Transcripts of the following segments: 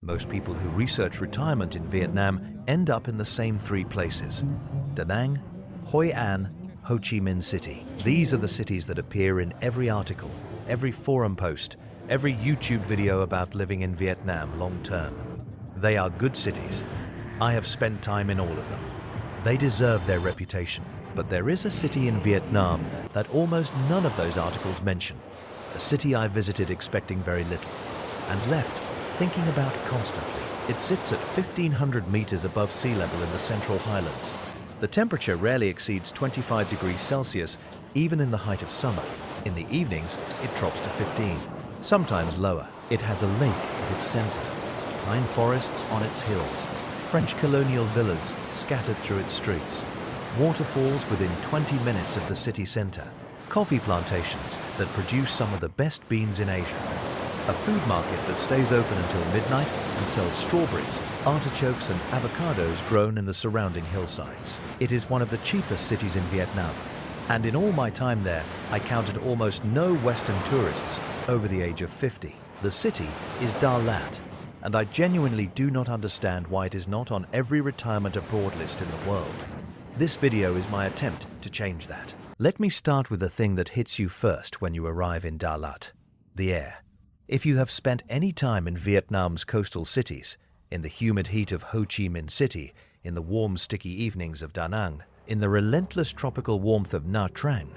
Most people who research retirement in Vietnam end up in the same three places: Da Nang, Hoi An, Ho Chi Minh City. These are the cities that appear in every article, every forum post, every YouTube video about living in Vietnam long term. They are good cities. I have spent time in all of them. They deserve their reputation. But there is a city in Vietnam that almost none of those articles mention. A city I visited expecting very little and left thinking about constantly. It sits at 1,500 meters above sea level in the Central Highlands. The temperature rarely exceeds 25 degrees Celsius, even in the height of summer. In the evenings, it drops to 15, sometimes lower. It has a lake at its center, pine forests on its hills, French colonial villas scattered through its streets, waterfalls within 20 minutes of the city center, coffee plantations that produce some of the best beans in Asia, a food market that stays open until midnight and sells strawberries, artichokes and avocados grown in the surrounding hillsides. It is one of the cheapest cities in Vietnam, and in all my time there, I counted almost no Western tourists over the age of 50. The city is Da Lat, and I genuinely do not understand why it is not on every retirement abroad list in the world. This video is my attempt to change that. Let me start with the thing that hits you first when you arrive in Da Lat: the air. If you have spent any time in Vietnam's coastal cities, in the humid heat of Ho Chi Minh City, in the warm, sticky evenings of Danang, in the relentless tropical warmth of Nha Trang,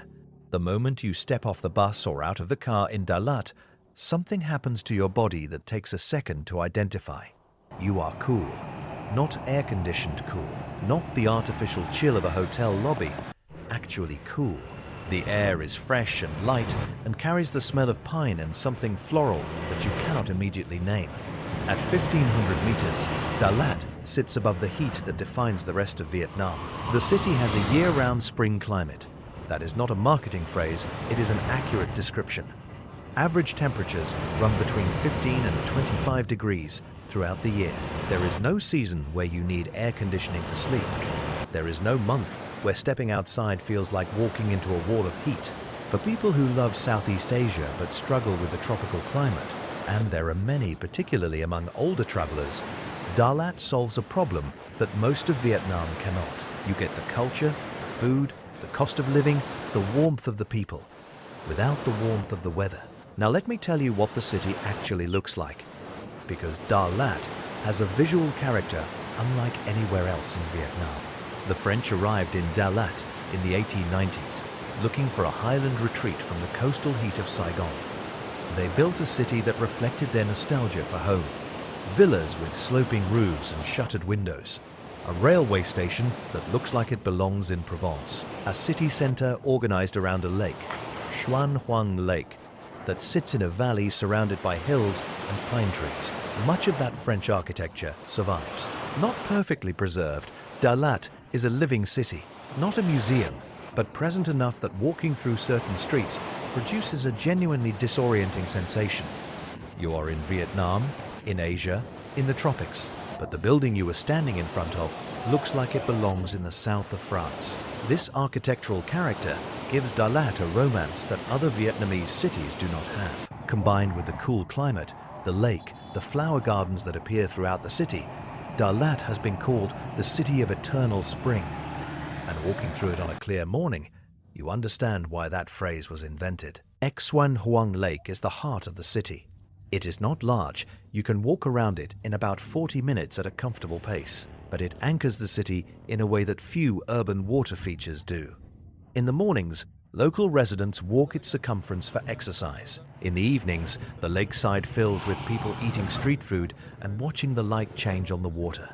the moment you step off the bus or out of the car in Da Lat, something happens to your body that takes a second to identify. You are cool. Not air-conditioned cool, not the artificial chill of a hotel lobby, actually cool. The air is fresh and light and carries the smell of pine and something floral that you cannot immediately name. At 1,500 meters, Da Lat sits above the heat that defines the rest of Vietnam. The city has a year-round spring climate. That is not a marketing phrase, it is an accurate description. Average temperatures run between 15 and 25 degrees throughout the year. There is no season where you need air conditioning to sleep. There is no month where stepping outside feels like walking into a wall of heat. For people who love Southeast Asia but struggle with the tropical climate, and there are many, particularly among older travelers, Da Lat solves a problem that most of Vietnam cannot. You get the culture, the food, the cost of living, the warmth of the people, without the warmth of the weather. Now let me tell you what the city actually looks like, because Da Lat has a visual character unlike anywhere else in Vietnam. The French arrived in Da Lat in the 1890s, looking for a highland retreat from the coastal heat of Saigon. They built a city that reflected their nostalgia for home. Villas with sloping roofs and shuttered windows. A railway station that looks like it belongs in Provence. A city center organized around a lake, Xuan Huang Lake, that sits in a valley surrounded by hills and pine trees. Much of that French architecture survives. Not perfectly preserved, Da Lat is a living city, not a museum, but present enough that walking through certain streets produces a genuinely disorienting sensation. You are in Vietnam, in Asia, in the tropics, but the building you are standing in front of looks like it belongs in the south of France. This architectural character gives Da Lat a romance that other Vietnamese cities do not have. Combined with the cool climate, the lake, the flower gardens that appear throughout the city, Da Lat has been called the City of Eternal Spring. And walking through it on a clear morning, you understand why that phrase was invented. Xuan Huang Lake is the heart of the city. It is not large, you can walk around it in about 40 minutes at a comfortable pace, but it anchors the city in a way that few urban water features do. In the mornings, local residents walk its circumference for exercise. In the evenings, the lakeside fills with people eating street food and watching the light change on the water.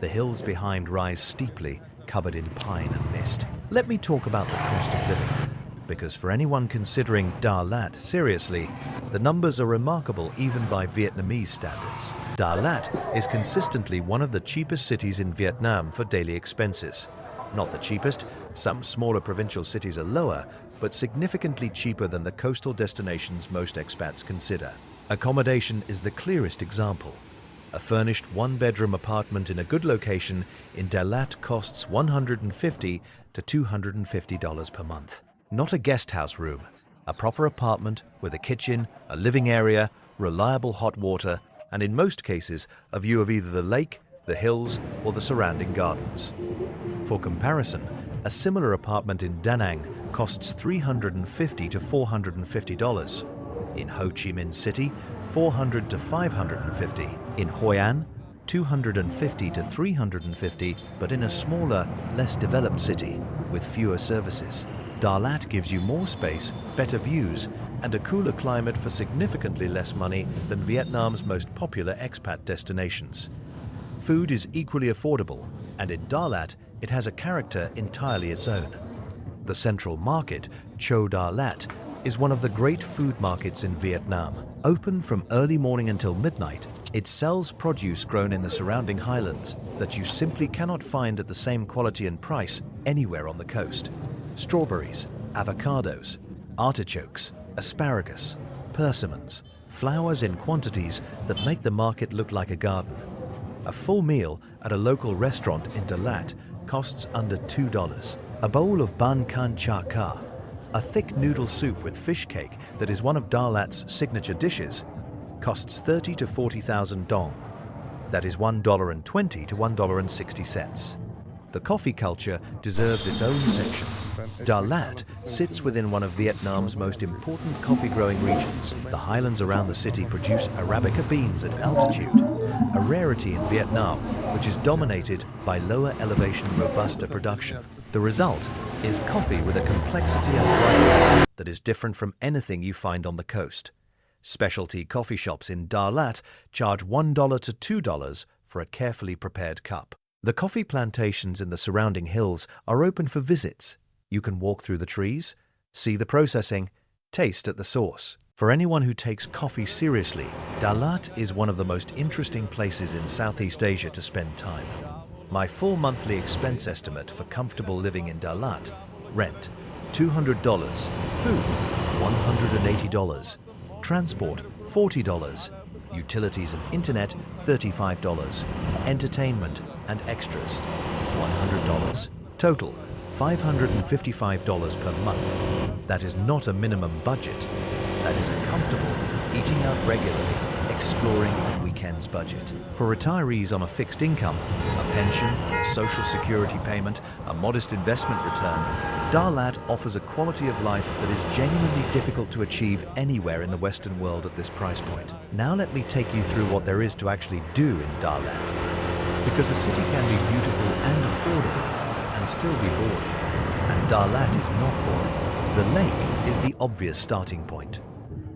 The hills behind rise steeply, covered in pine and mist. Let me talk about the cost of living, because for anyone considering Da Lat seriously, the numbers are remarkable even by Vietnamese standards. Da Lat is consistently one of the cheapest cities in Vietnam for daily expenses. Not the cheapest, some smaller provincial cities are lower, but significantly cheaper than the coastal destinations most expats consider. Accommodation is the clearest example. A furnished one-bedroom apartment in a good location in Da Lat costs $150 to $250 per month. Not a guest house room, a proper apartment with a kitchen, a living area, reliable hot water, and in most cases, a view of either the lake, the hills, or the surrounding gardens. For comparison, a similar apartment in Danang costs $350 to $450. In Ho Chi Minh City, $400 to $550. In Hoi An, $250 to $350, but in a smaller, less developed city with fewer services. Đà Lạt gives you more space, better views, and a cooler climate for significantly less money than Vietnam's most popular expat destinations. Food is equally affordable, and in Đà Lạt, it has a character entirely its own. The central market, Chợ Đà Lạt, is one of the great food markets in Vietnam. Open from early morning until midnight, it sells produce grown in the surrounding highlands that you simply cannot find at the same quality and price anywhere on the coast. Strawberries, avocados, artichokes, asparagus, persimmons, flowers in quantities that make the market look like a garden. A full meal at a local restaurant in Đà Lạt costs under $2. A bowl of bun can chả cá, a thick noodle soup with fish cake that is one of Đà Lat's signature dishes, costs 30 to 40,000 dong. That is $1.20 to $1.60. The coffee culture deserves its own section. Đà Lạt sits within one of Vietnam's most important coffee-growing regions. The highlands around the city produce Arabica beans at altitude, a rarity in Vietnam, which is dominated by lower elevation Robusta production. The result is coffee with a complexity and brightness that is different from anything you find on the coast. Specialty coffee shops in Đà Lạt charge $1 to $2 for a carefully prepared cup. The coffee plantations in the surrounding hills are open for visits. You can walk through the trees, see the processing, taste at the source. For anyone who takes coffee seriously, Đà Lạt is one of the most interesting places in Southeast Asia to spend time. My full monthly expense estimate for comfortable living in Đà Lạt: rent, $200, food, $180, transport, $40, utilities and internet, $35, entertainment and extras, $100. Total, $555 per month. That is not a minimum budget. That is a comfortable, eating out regularly, exploring at weekends budget. For retirees on a fixed income, a pension, a social security payment, a modest investment return, Đà Lạt offers a quality of life that is genuinely difficult to achieve anywhere in the Western world at this price point. Now let me take you through what there is to actually do in Đà Lạt. Because a city can be beautiful and affordable and still be boring. And Đà Lạt is not boring. The lake is the obvious starting point.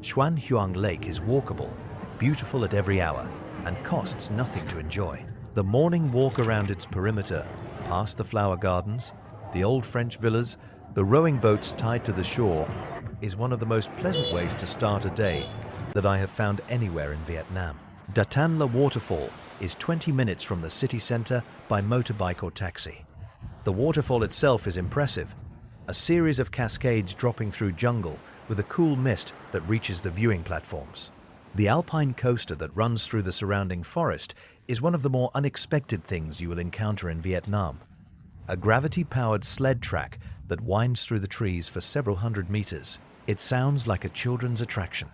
Xuan Huang Lake is walkable, beautiful at every hour, and costs nothing to enjoy. The morning walk around its perimeter, past the flower gardens, the old French villas, the rowing boats tied to the shore, is one of the most pleasant ways to start a day that I have found anywhere in Vietnam. Da Tan La Waterfall is 20 minutes from the city center by motorbike or taxi. The waterfall itself is impressive, a series of cascades dropping through jungle with a cool mist that reaches the viewing platforms. The alpine coaster that runs through the surrounding forest is one of the more unexpected things you will encounter in Vietnam. A gravity-powered sled track that winds through the trees for several hundred meters. It sounds like a children's attraction.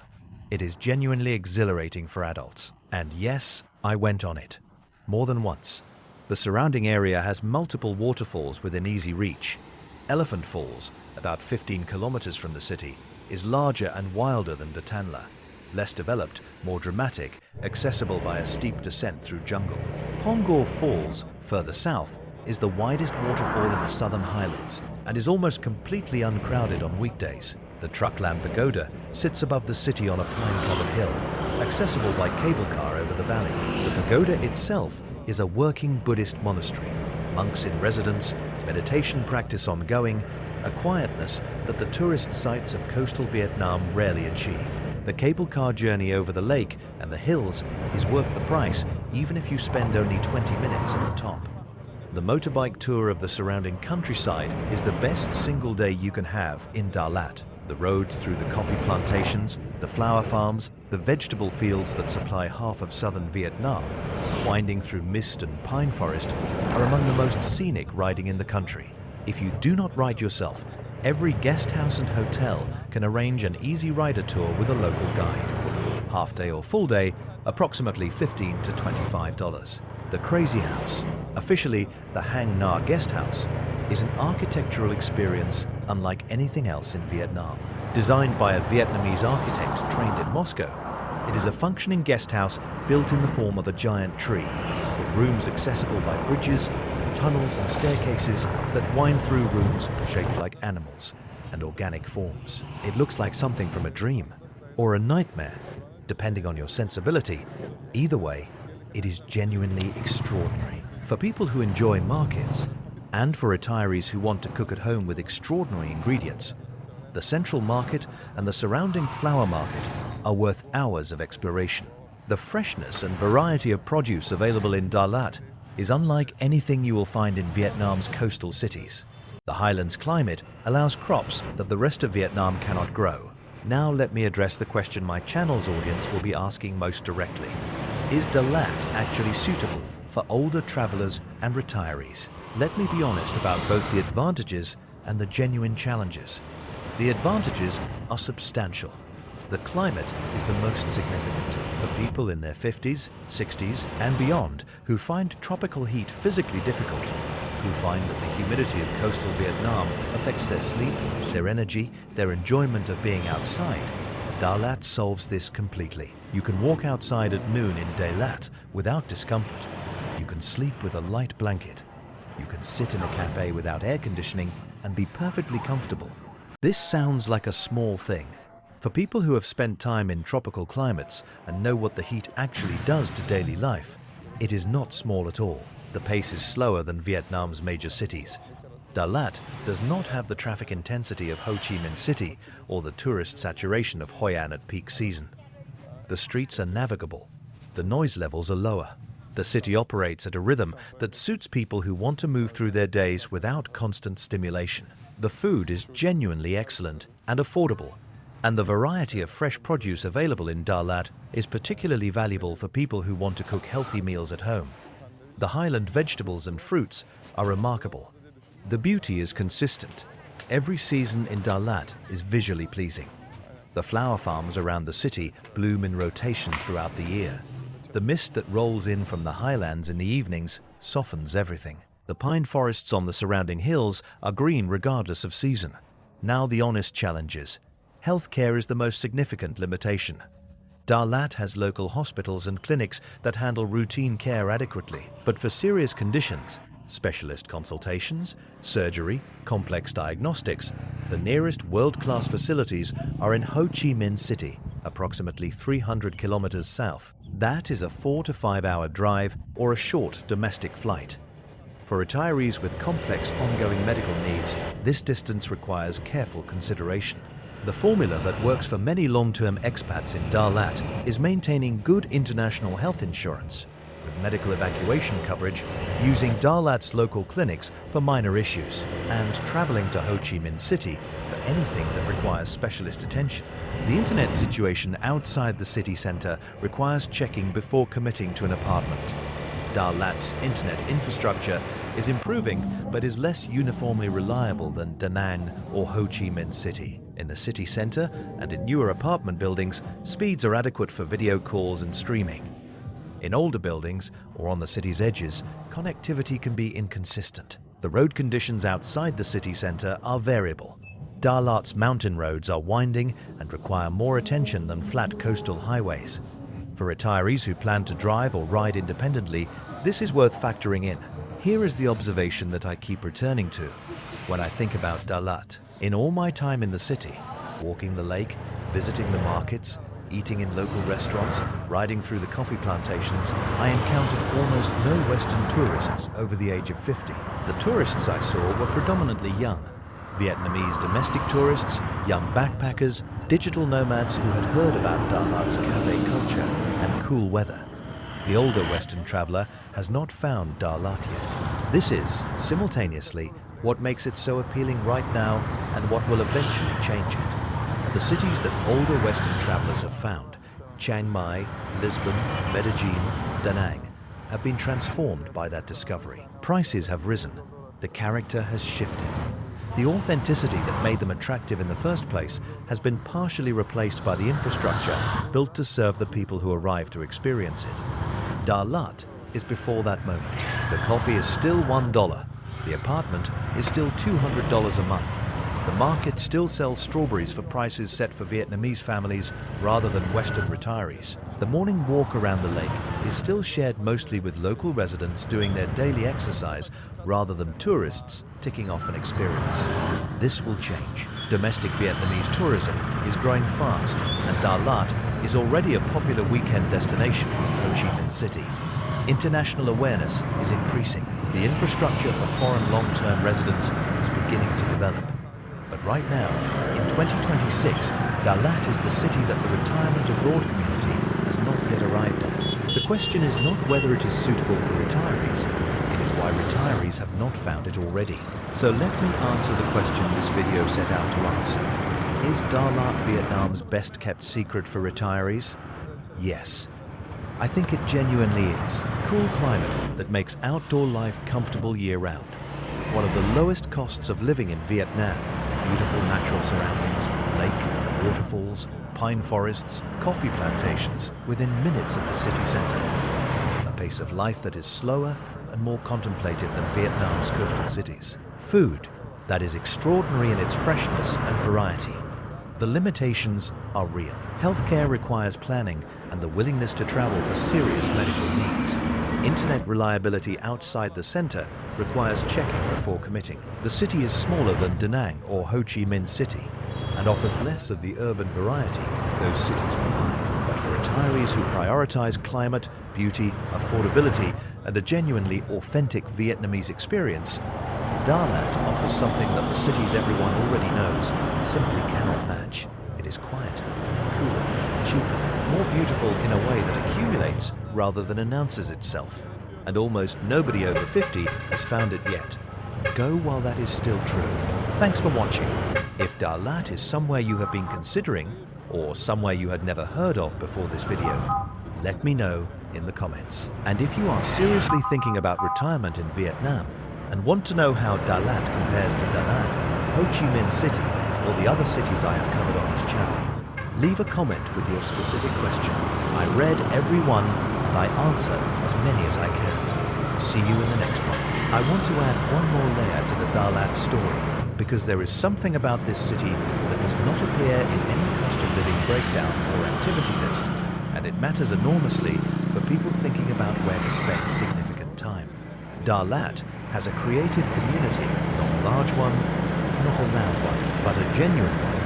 It is genuinely exhilarating for adults. And yes, I went on it. More than once. The surrounding area has multiple waterfalls within easy reach. Elephant Falls, about 15 kilometers from the city, is larger and wilder than Da Tan La. Less developed, more dramatic, accessible by a steep descent through jungle. Pongor Falls, further south, is the widest waterfall in the southern highlands and is almost completely uncrowded on weekdays. The Trucklam Pagoda sits above the city on a pine-covered hill, accessible by cable car over the valley. The pagoda itself is a working Buddhist monastery, monks in residence, meditation practice ongoing, a quietness that the tourist sites of coastal Vietnam rarely achieve. The cable car journey over the lake and the hills is worth the price, even if you spend only 20 minutes at the top. The motorbike tour of the surrounding countryside is the best single day you can have in Đà Lạt. The roads through the coffee plantations, the flower farms, the vegetable fields that supply half of southern Vietnam, winding through mist and pine forest, are among the most scenic riding in the country. If you do not ride yourself, every guest house and hotel can arrange an easy rider tour with a local guide. Half day or full day, approximately $15 to $25. The Crazy House, officially the Hang Na Guest House, is an architectural experience unlike anything else in Vietnam. Designed by a Vietnamese architect trained in Moscow, it is a functioning guest house built in the form of a giant tree, with rooms accessible by bridges, tunnels and staircases that wind through rooms shaped like animals and organic forms. It looks like something from a dream or a nightmare, depending on your sensibility. Either way, it is genuinely extraordinary. For people who enjoy markets, and for retirees who want to cook at home with extraordinary ingredients, the Central Market and the surrounding flower market are worth hours of exploration. The freshness and variety of produce available in Đà Lạt is unlike anything you will find in Vietnam's coastal cities. The highlands climate allows crops that the rest of Vietnam cannot grow. Now let me address the question my channel's audience will be asking most directly. Is Đà Lạt actually suitable for older travelers and retirees? Let me be honest about both the advantages and the genuine challenges. The advantages are substantial. The climate is the most significant. For people in their 50s, 60s, and beyond who find tropical heat physically difficult, who find that the humidity of coastal Vietnam affects their sleep, their energy, their enjoyment of being outside, Đà Lạt solves this completely. You can walk outside at noon in Đà Lạt without discomfort. You can sleep with a light blanket. You can sit in a cafe without air conditioning and be perfectly comfortable. This sounds like a small thing. For people who have spent time in tropical climates and know what the heat actually does to daily life, it is not small at all. The pace is slower than Vietnam's major cities. Đà Lạt does not have the traffic intensity of Ho Chi Minh City or the tourist saturation of Hoi An at peak season. The streets are navigable. The noise levels are lower. The city operates at a rhythm that suits people who want to move through their days without constant stimulation. The food is genuinely excellent and affordable, and the variety of fresh produce available in Đà Lạt is particularly valuable for people who want to cook healthy meals at home. The highland vegetables and fruits are remarkable. The beauty is consistent. Every season in Đà Lạt is visually pleasing. The flower farms around the city bloom in rotation throughout the year. The mist that rolls in from the highlands in the evenings softens everything. The pine forests on the surrounding hills are green regardless of season. Now the honest challenges. Healthcare is the most significant limitation. Đà Lạt has local hospitals and clinics that handle routine care adequately, but for serious conditions, specialist consultations, surgery, complex diagnostics, the nearest world-class facilities are in Ho Chi Minh City, approximately 300 kilometers south. That is a 4 to 5 hour drive or a short domestic flight. For retirees with complex ongoing medical needs, this distance requires careful consideration. The formula that works for many long-term expats in Đà Lạt is maintaining good international health insurance, with medical evacuation coverage, using Đà Lat's local clinics for minor issues, and traveling to Ho Chi Minh City for anything that requires specialist attention. The internet situation outside the city center requires checking before committing to an apartment. Đà Lat's internet infrastructure is improving but is less uniformly reliable than Danang or Ho Chi Minh City. In the city center and in newer apartment buildings, speeds are adequate for video calls and streaming. In older buildings or on the city's edges, connectivity can be inconsistent. The road conditions outside the city center are variable. Đà Lat's mountain roads are winding and require more attention than flat coastal highways. For retirees who plan to drive or ride independently, this is worth factoring in. Here is the observation that I keep returning to when I think about Đà Lạt. In all my time in the city, walking the lake, visiting the markets, eating in local restaurants, riding through the coffee plantations, I encountered almost no Western tourists over the age of 50. The tourists I saw were predominantly young. Vietnamese domestic tourists, young backpackers, digital nomads who had heard about Đà Lat's cafe culture and cool weather. The older Western traveler has not found Đà Lạt yet. This is, simultaneously, what makes it so appealing right now and what will eventually change it. The cities that older Western travelers have found, Chiang Mai, Lisbon, Medellin, Danang, have been transformed by that discovery. Prices have risen. The character has shifted. The authenticity that made them attractive in the first place has been partially replaced by the infrastructure built to serve the people who arrive to experience it. Dalat is before that moment. The coffee is still $1. The apartment is still $200 a month. The market still sells strawberries for prices set for Vietnamese families rather than Western retirees. The morning walk around the lake is still shared mostly with local residents doing their daily exercise rather than tourists ticking off an experience. This will change. Domestic Vietnamese tourism is growing fast, and Dalat is already a popular weekend destination from Ho Chi Minh City. International awareness is increasing. The infrastructure for foreign long-term residents is beginning to develop. But right now, in 2026, Dalat is the city that the retirement abroad community has not yet arrived at. The question is not whether it is suitable for retirees, it is why retirees have not found it already. So let me answer the question this video set out to answer. Is Dalat Vietnam's best kept secret for retirees? Yes. I think it genuinely is. Cool climate that makes outdoor life comfortable year-round. One of the lowest costs of living in Vietnam. Beautiful natural surroundings, lake, waterfalls, pine forests, coffee plantations within minutes of the city center. A pace of life that is slower and more contemplative than Vietnam's coastal cities. Food that is extraordinary in its freshness and variety. The limitations are real. Healthcare requires planning and the willingness to travel for serious medical needs. Internet reliability outside the center requires checking before committing. The city is smaller than Danang or Ho Chi Minh City and offers less of the urban variety those cities provide. But for retirees who prioritize climate, beauty, affordability, and a genuinely authentic Vietnamese experience, Dalat offers something that the cities everyone already knows simply cannot match. It is quieter, cooler, cheaper, more beautiful in a way that accumulates rather than announces itself. And almost nobody over 50 has found it yet. Go while that is still true. Thanks for watching. If Dalat is somewhere you have been considering, or somewhere you had never heard of before this video, let me know in the comments. And if you are seriously thinking about retirement in Vietnam and want to know how Dalat compares to Danang, Ho Chi Minh City, or the other cities I have covered on this channel, leave a comment with your specific question. I read every one and I answer as many as I can. See you in the next one. I want to add one more layer to the Dalat story, because there is something about this city that does not appear in any cost of living breakdown or activity list, and it matters enormously for people thinking about where to spend significant time. Dalat has a creative community, not a large one, not a loud one, but a genuine one.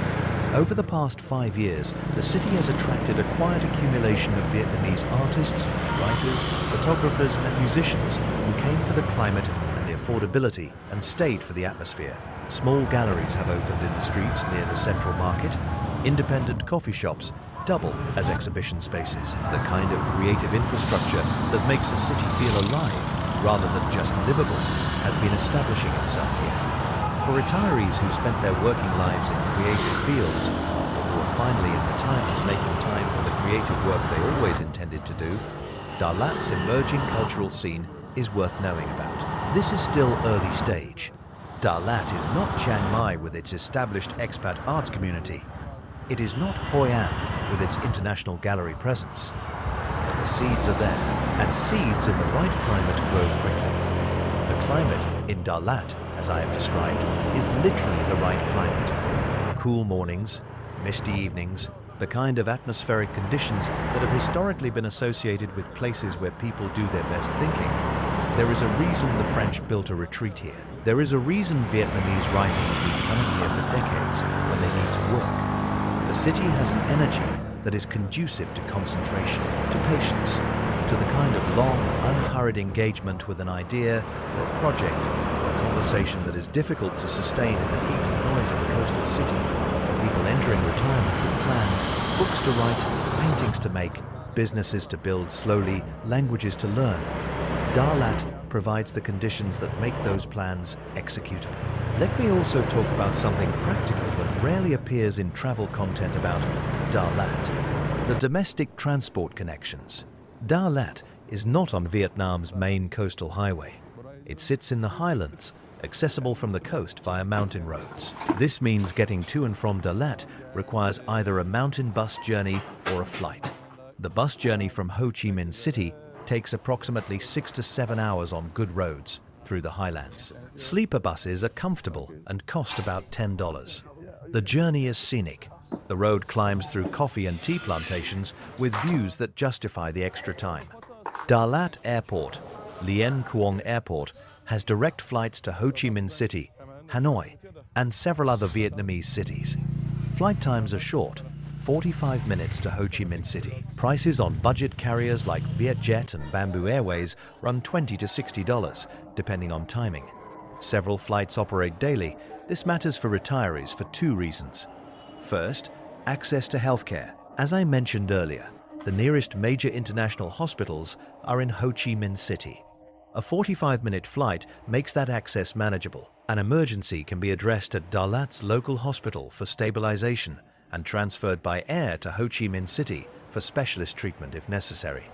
Over the past 5 years, the city has attracted a quiet accumulation of Vietnamese artists, writers, photographers and musicians who came for the climate and the affordability and stayed for the atmosphere. Small galleries have opened in the streets near the central market. Independent coffee shops double as exhibition spaces. The kind of creative infrastructure that makes a city feel alive rather than just livable has been establishing itself here. For retirees who spent their working lives in creative fields, or who are finally in retirement making time for the creative work they always intended to do, Dalat's emerging cultural scene is worth knowing about. This is still early stage. Dalat is not Chiang Mai with its established expat arts community. It is not Hoi An with its international gallery presence. But the seeds are there, and seeds in the right climate grow quickly. The climate in Dalat, as I have described, is literally the right climate. Cool mornings, misty evenings, the kind of atmospheric conditions that have historically been associated with places where people do their best thinking. There is a reason the French built a retreat here. There is a reason Vietnamese writers have been coming here for decades when they need to work. The city has an energy that is conducive to concentration, to patience, to the kind of long, unhurried engagement with an idea or a project or a conversation that is difficult to sustain in the heat and noise of a coastal city. For people entering retirement with plans, books to write, paintings to make, businesses to build slowly, languages to learn, Dalat provides the conditions that make those plans executable. Let me also talk about something practical that rarely appears in travel content about Dalat: the domestic transport connections. Dalat is not on Vietnam's main coastal highway. It sits in the highlands, accessible from the coast via mountain roads. This means getting to and from Dalat requires either a mountain bus journey or a flight. The bus journey from Ho Chi Minh City takes approximately 6 to 7 hours on good roads through the highlands. Sleeper buses are comfortable and cost about $10. The journey is scenic. The road climbs through coffee and tea plantations with views that justify the extra time. Dalat Airport, Lien Kuong Airport, has direct flights to Ho Chi Minh City, Hanoi, and several other Vietnamese cities. Flight times are short, 45 minutes to Ho Chi Minh City. Prices on budget carriers like Vietjet and Bamboo Airways run $20 to $60, depending on timing. Several flights operate daily. This matters for retirees for two reasons. First, access to healthcare. As I mentioned earlier, the nearest major international hospitals are in Ho Chi Minh City. A 45-minute flight makes that access manageable. An emergency can be addressed at Dalat's local hospital for stabilization and transferred by air to Ho Chi Minh City for specialist treatment if necessary.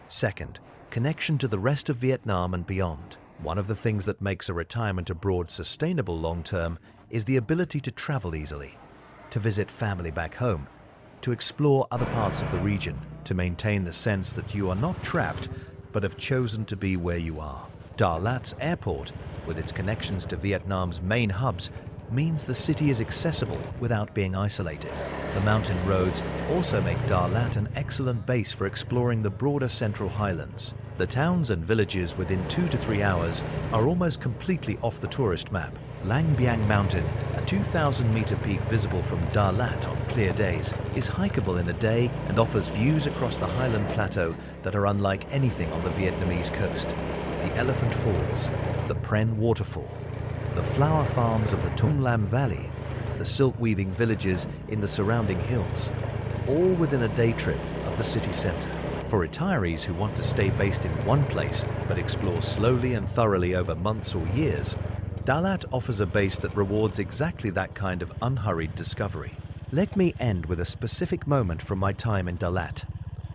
Second, connection to the rest of Vietnam and beyond. One of the things that makes a retirement abroad sustainable long-term is the ability to travel easily, to visit family back home, to explore other parts of the region, to maintain the sense that you are not trapped but have chosen to be where you are. Dalat's airport, with its connections to Vietnam's main hubs, means the city is accessible without being isolated. The mountain roads also make Dalat an excellent base for exploring the broader Central Highlands. The towns and villages within 2 to 3 hours are almost completely off the tourist map. Lang Biang Mountain, a 2,000-meter peak visible from Dalat on clear days, is hikeable in a day and offers views across the highland plateau that are unlike anything on the Vietnamese coast. The Elephant Falls, the Pren Waterfall, the flower farms of the Tung Lam Valley, the silk-weaving villages in the surrounding hills, all within a day trip of the city center. For retirees who want to stay based in one place but explore slowly and thoroughly over months or years, Dalat offers a base that rewards exactly that kind of unhurried discovery. Let me end with a specific moment from my time in Dalat.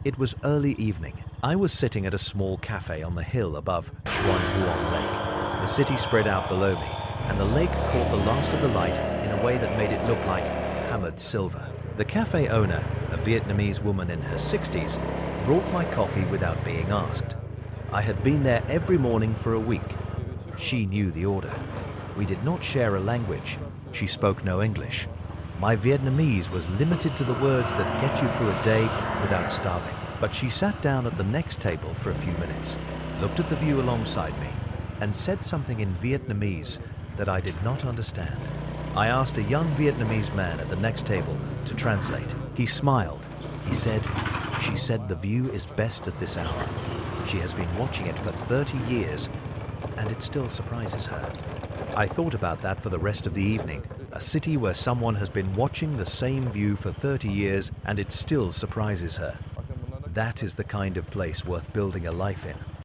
It was early evening. I was sitting at a small cafe on the hill above Xuan Huong Lake. The city spread out below me, and the lake caught the last of the light in a way that made it look like hammered silver. The cafe owner, a Vietnamese woman in her 60s, brought my coffee without being asked. I had been there every morning for a week. She knew the order. We did not share a language. She spoke no English. My Vietnamese was limited to the words that get you through a day without starving. But she sat down at the next table for a few minutes, looked at the view alongside me, and said something in Vietnamese that I did not understand. I asked a young Vietnamese man at the next table to translate. He smiled. He said, "She said the view is best at this hour. She has been watching it for 30 years, and it still surprises her." I thought about that for the rest of the evening. A city where someone has been watching the same view for 30 years and it still surprises her. That is the kind of place worth building a life in.